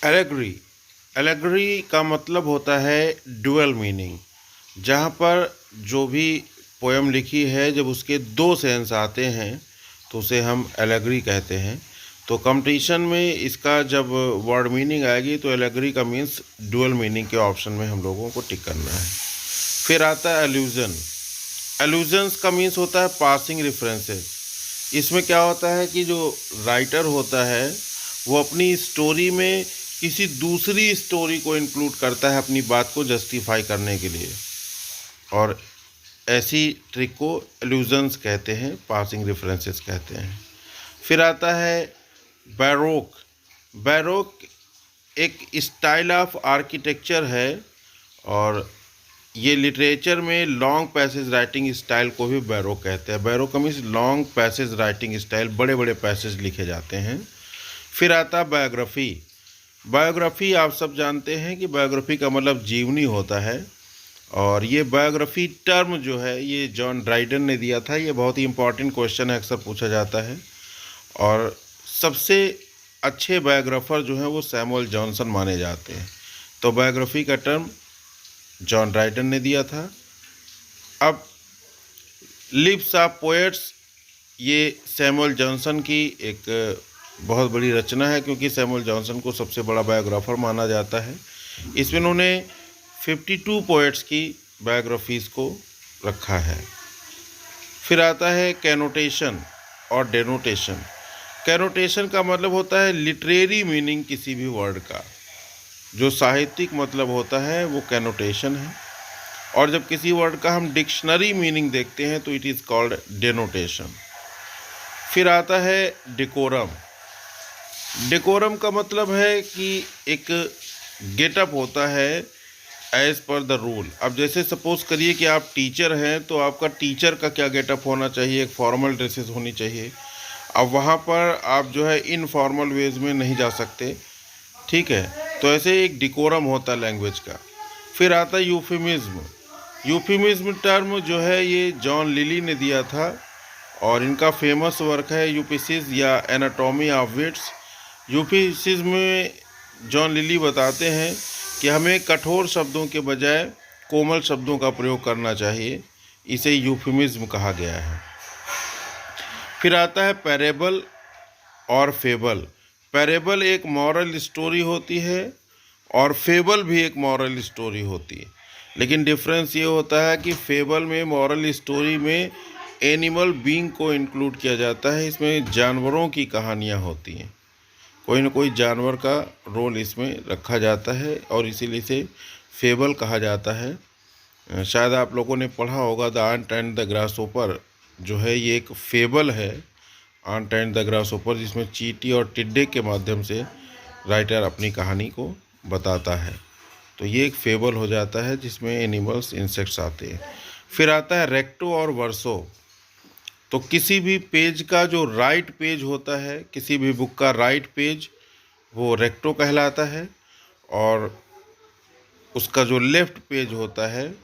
Allegory. Allegory का मतलब होता है डुअल मीनिंग। जहाँ पर जो भी पोयम लिखी है जब उसके दो सेंस आते हैं तो उसे हम एलेगरी कहते हैं। तो कंपटीशन में इसका जब वर्ड मीनिंग आएगी तो एलेगरी का मीन्स डुअल मीनिंग के ऑप्शन में हम लोगों को टिक करना है। फिर आता है एल्यूजन। एल्यूजन्स का मीन्स होता है पासिंग रेफरेंसेस। इसमें क्या होता है कि जो राइटर होता है वो अपनी स्टोरी में किसी दूसरी स्टोरी को इंक्लूड करता है अपनी बात को जस्टिफाई करने के लिए, और ऐसी ट्रिक को एल्यूजन्स कहते हैं, पासिंग रेफरेंसेस कहते हैं। फिर आता है बैरोक। बैरोक एक स्टाइल ऑफ आर्किटेक्चर है, और ये लिटरेचर में लॉन्ग पैसेज राइटिंग स्टाइल को भी बैरोक कहते हैं। बैरोक का means long passage writing style, बड़े बड़े पैसेज लिखे जाते हैं। फिर आता है बायोग्राफी। बायोग्राफी आप सब जानते हैं कि बायोग्राफी का मतलब जीवनी होता है, और ये बायोग्राफी टर्म जो है ये जॉन ड्राइडन ने दिया था। ये बहुत ही इंपॉर्टेंट क्वेश्चन है, अक्सर पूछा जाता है। और सबसे अच्छे बायोग्राफर जो हैं वो सैमुअल जॉनसन माने जाते हैं। तो बायोग्राफी का टर्म जॉन ड्राइडन ने दिया था। अब लिव्स ऑफ पोएट्स, ये सैमुअल जॉनसन की एक बहुत बड़ी रचना है, क्योंकि सैमुअल जॉनसन को सबसे बड़ा बायोग्राफर माना जाता है। इसमें उन्होंने 52 पोएट्स की बायोग्राफीज़ को रखा है। फिर आता है कैनोटेशन और डेनोटेशन। कैनोटेशन का मतलब होता है लिटरेरी मीनिंग किसी भी वर्ड का। जो साहित्यिक मतलब होता है वो कैनोटेशन है, और जब किसी वर्ड का हम डिक्शनरी मीनिंग देखते हैं तो इट इज़ कॉल्ड डेनोटेशन। फिर आता है डेकोरम। डेकोरम का मतलब है कि एक गेटअप होता है एज पर द रूल। अब जैसे सपोज करिए कि आप टीचर हैं तो आपका टीचर का क्या गेटअप होना चाहिए, एक फॉर्मल ड्रेसेस होनी चाहिए। अब वहाँ पर आप जो है इनफॉर्मल वेज में नहीं जा सकते, ठीक है। तो ऐसे एक डिकोरम होता है लैंग्वेज का। फिर आता है यूफेमिज्म। यूफेमिज्म टर्म जो है ये जॉन लिली ने दिया था, और इनका फेमस वर्क है यूफिसिस या एनाटॉमी ऑफ विट्स। यूफिसिज्म में जॉन लिली बताते हैं कि हमें कठोर शब्दों के बजाय कोमल शब्दों का प्रयोग करना चाहिए, इसे यूफेमिज्म कहा गया है। फिर आता है पैरेबल और फेबल। पैरेबल एक मॉरल स्टोरी होती है, और फेबल भी एक मॉरल स्टोरी होती है। लेकिन डिफरेंस ये होता है कि फेबल में मॉरल स्टोरी में एनिमल बीइंग को इंक्लूड किया जाता है। इसमें जानवरों की कहानियाँ होती हैं, कोई ना कोई जानवर का रोल इसमें रखा जाता है, और इसीलिए इसे फेबल कहा जाता है। शायद आप लोगों ने पढ़ा होगा the aunt and the grasshopper जो है ये एक फेबल है, आंट एंड द ग्रासहोपर, जिसमें चींटी और टिड्डे के माध्यम से राइटर अपनी कहानी को बताता है। तो ये एक फेबल हो जाता है जिसमें एनिमल्स, इंसेक्ट्स आते हैं। फिर आता है रेक्टो और वर्सो। तो किसी भी पेज का जो राइट पेज होता है, किसी भी बुक का राइट पेज, वो रेक्टो कहलाता है, और उसका जो लेफ़्ट पेज होता है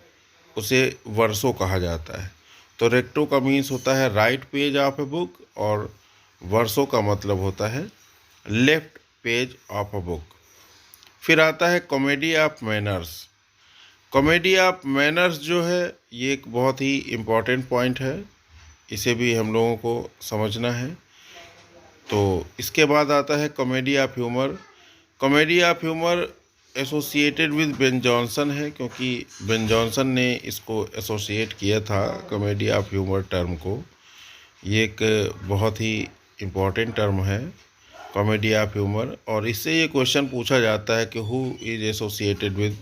उसे वर्सो कहा जाता है। तो रेक्टो का मीन्स होता है right page of a book, और वर्सो का मतलब होता है left page of a book. फिर आता है comedy of manners. Comedy of manners जो है ये एक बहुत ही इम्पॉर्टेंट पॉइंट है, इसे भी हम लोगों को समझना है। तो इसके बाद आता है comedy of humour. Comedy of humour associated with Ben Jonson है, क्योंकि बेन जॉनसन ने इसको एसोसिएट किया था कॉमेडी ऑफ ह्यूमर टर्म को। ये एक बहुत ही इम्पॉर्टेंट टर्म है कॉमेडी ऑफ ह्यूमर, और इससे ये क्वेश्चन पूछा जाता है कि who is associated with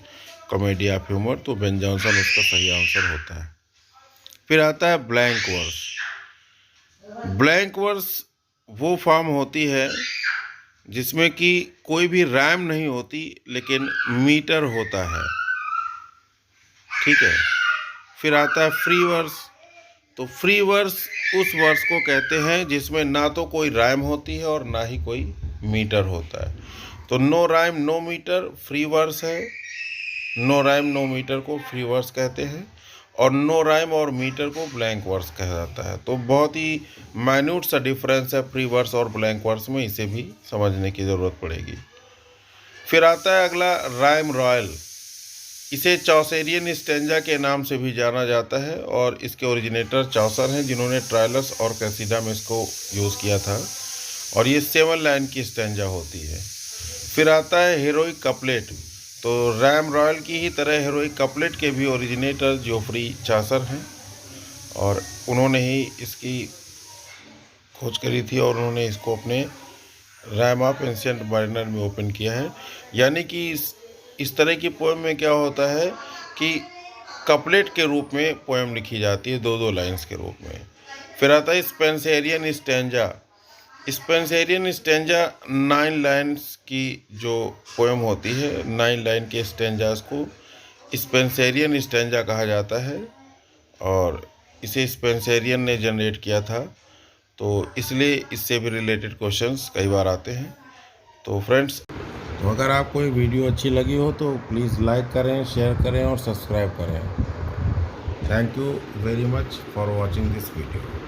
comedy of humour, तो बेन जॉनसन उसका सही आंसर होता है। फिर आता है ब्लैंक वर्स। ब्लैंक वर्स वो फॉर्म होती है जिसमें कि कोई भी रैम नहीं होती लेकिन मीटर होता है, ठीक है। फिर आता है फ्री वर्स। तो फ्री वर्स उस वर्स को कहते हैं जिसमें ना तो कोई राइम होती है और ना ही कोई मीटर होता है। तो no rhyme no metre free verse है, नो राइम नो मीटर को फ्री वर्स कहते हैं, और नो राइम और मीटर को ब्लैंक वर्स कहा जाता है। तो बहुत ही माइन्यूट सा डिफरेंस है फ्री वर्स और ब्लैंक वर्स में, इसे भी समझने की ज़रूरत पड़ेगी। फिर आता है अगला राइम रॉयल। इसे चौसरियन स्टेंजा के नाम से भी जाना जाता है और इसके ओरिजिनेटर चौसर हैं, जिन्होंने ट्रायलस और कैसिडा में इसको यूज़ किया था, और ये 7 लाइन की स्टेंजा होती है। फिर आता है हीरोइक कपलेट। तो रैम रॉयल की ही तरह हीरोइक कपलेट के भी ओरिजिनेटर जोफ्री चासर हैं, और उन्होंने ही इसकी खोज करी थी और उन्होंने इसको अपने रैम ऑफ एंशिएंट मारिनर में ओपन किया है। यानी कि इस तरह की पोएम में क्या होता है कि कपलेट के रूप में पोएम लिखी जाती है, 2-2 लाइंस के रूप में। फिर आता है Spenserian stanza. Spenserian stanza 9 lines की जो पोएम होती है, 9 लाइन के स्टेंजास को स्पेंसरियन स्टेंजा कहा जाता है, और इसे स्पेंसरियन ने जनरेट किया था, तो इसलिए इससे भी रिलेटेड क्वेश्चंस कई बार आते हैं। तो फ्रेंड्स, तो अगर आपको ये वीडियो अच्छी लगी हो तो प्लीज़ लाइक करें, शेयर करें और सब्सक्राइब करें। Thank you very much for watching this video.